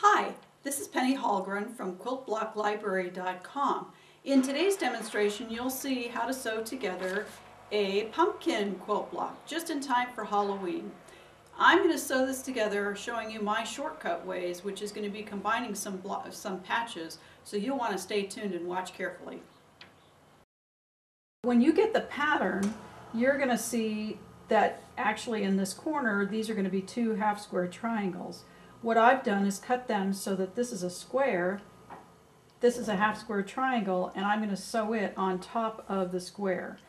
Hi, this is Penny Hallgren from quiltblocklibrary.com. In today's demonstration, you'll see how to sew together a pumpkin quilt block just in time for Halloween. I'm going to sew this together showing you my shortcut ways, which is going to be combining some patches, so you'll want to stay tuned and watch carefully. When you get the pattern, you're going to see that actually in this corner these are going to be two half square triangles. What I've done is cut them so that this is a square, this is a half square triangle, and I'm going to sew it on top of the square.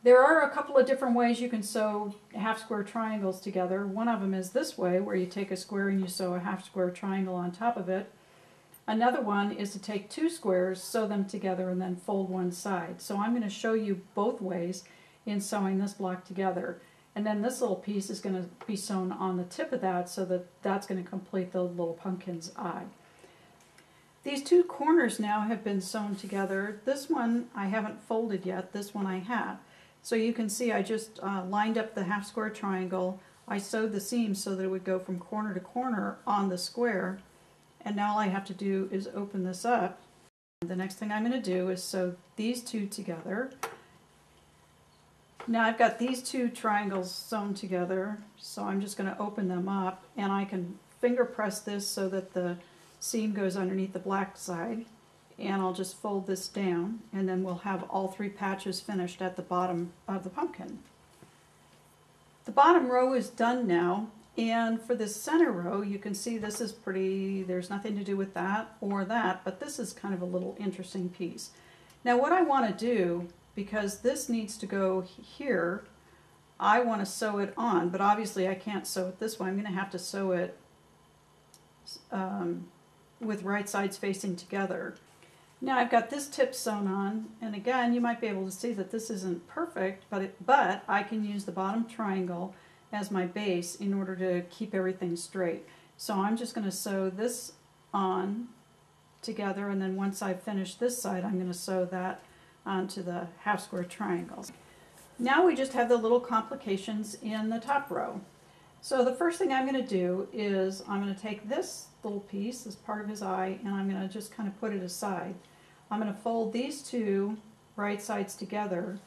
There are a couple of different ways you can sew half square triangles together. One of them is this way, where you take a square and you sew a half square triangle on top of it. Another one is to take two squares, sew them together, and then fold one side. So I'm going to show you both ways in sewing this block together. And then this little piece is going to be sewn on the tip of that, so that that's going to complete the little pumpkin's eye. These two corners now have been sewn together. This one I haven't folded yet, this one I have. So you can see I just lined up the half square triangle. I sewed the seams so that it would go from corner to corner on the square. And now all I have to do is open this up. The next thing I'm going to do is sew these two together. Now I've got these two triangles sewn together, so I'm just going to open them up, and I can finger press this so that the seam goes underneath the black side, and I'll just fold this down, and then we'll have all three patches finished at the bottom of the pumpkin. The bottom row is done now, and for this center row you can see this is pretty, there's nothing to do with that or that, but this is kind of a little interesting piece. Now what I want to do, because this needs to go here, I want to sew it on, but obviously I can't sew it this way. I'm going to have to sew it with right sides facing together. Now I've got this tip sewn on, and again you might be able to see that this isn't perfect, but I can use the bottom triangle as my base in order to keep everything straight. So I'm just going to sew this on together, and then once I've finished this side I'm going to sew that onto the half square triangles. Now we just have the little complications in the top row. So the first thing I'm going to do is I'm going to take this little piece, this part of his eye, and I'm going to just kind of put it aside. I'm going to fold these two right sides together,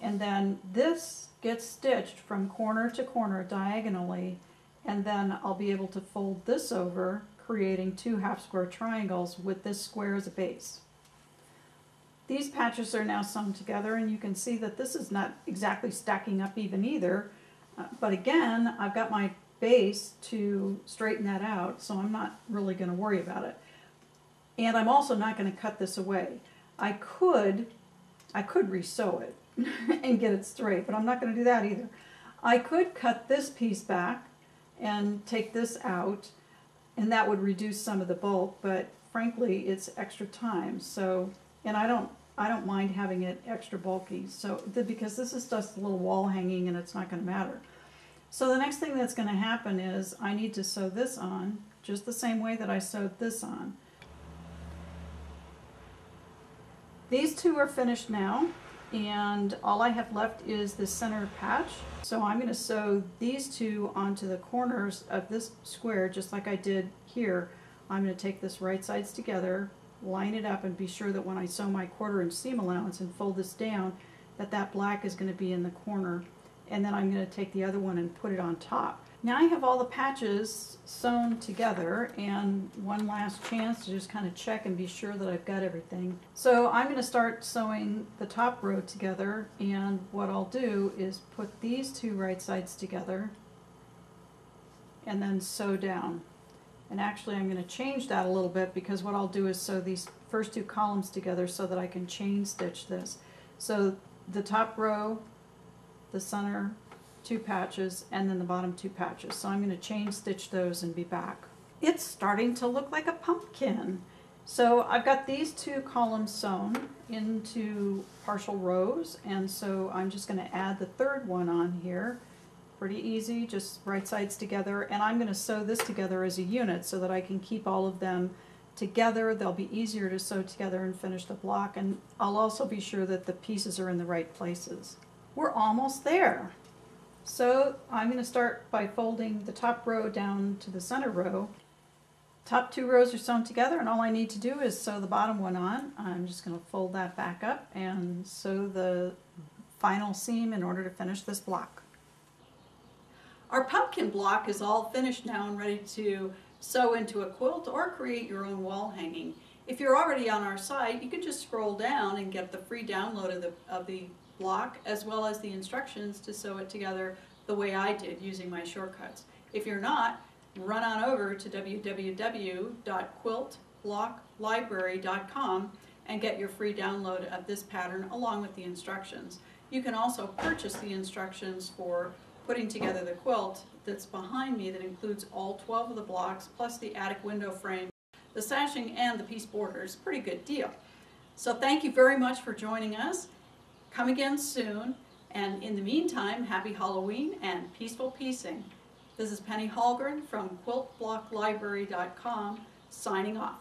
and then this gets stitched from corner to corner diagonally, and then I'll be able to fold this over, creating two half square triangles with this square as a base. These patches are now sewn together, and you can see that this is not exactly stacking up even either, but again I've got my base to straighten that out, so I'm not really going to worry about it. And I'm also not going to cut this away. I could re-sew it and get it straight, but I'm not going to do that either. I could cut this piece back and take this out, and that would reduce some of the bulk, but frankly it's extra time, so, and I don't mind having it extra bulky, so because this is just a little wall hanging and it's not going to matter. So the next thing that's going to happen is I need to sew this on just the same way that I sewed this on. These two are finished now, and all I have left is the center patch. So I'm going to sew these two onto the corners of this square just like I did here. I'm going to take this right sides together, line it up, and be sure that when I sew my 1/4 inch seam allowance and fold this down, that black is going to be in the corner, and then I'm going to take the other one and put it on top. Now I have all the patches sewn together, and one last chance to just kind of check and be sure that I've got everything. So I'm going to start sewing the top row together, and what I'll do is put these two right sides together and then sew down. And actually I'm going to change that a little bit, because what I'll do is sew these first two columns together so that I can chain stitch this. So the top row, the center two patches, and then the bottom two patches. So I'm going to chain stitch those and be back. It's starting to look like a pumpkin. So I've got these two columns sewn into partial rows, and so I'm just going to add the third one on here. Pretty easy, just right sides together, and I'm going to sew this together as a unit so that I can keep all of them together. They'll be easier to sew together and finish the block, and I'll also be sure that the pieces are in the right places. We're almost there. So I'm going to start by folding the top row down to the center row. top 2 rows are sewn together, and all I need to do is sew the bottom one on. I'm just going to fold that back up and sew the final seam in order to finish this block. Our pumpkin block is all finished now and ready to sew into a quilt or create your own wall hanging. If you're already on our site, you can just scroll down and get the free download of the block, as well as the instructions to sew it together the way I did using my shortcuts. If you're not, run on over to www.quiltblocklibrary.com and get your free download of this pattern along with the instructions. You can also purchase the instructions for putting together the quilt that's behind me that includes all 12 of the blocks plus the attic window frame, the sashing, and the piece borders. Pretty good deal. So thank you very much for joining us. Come again soon, and in the meantime, happy Halloween and peaceful piecing. This is Penny Hallgren from quiltblocklibrary.com signing off.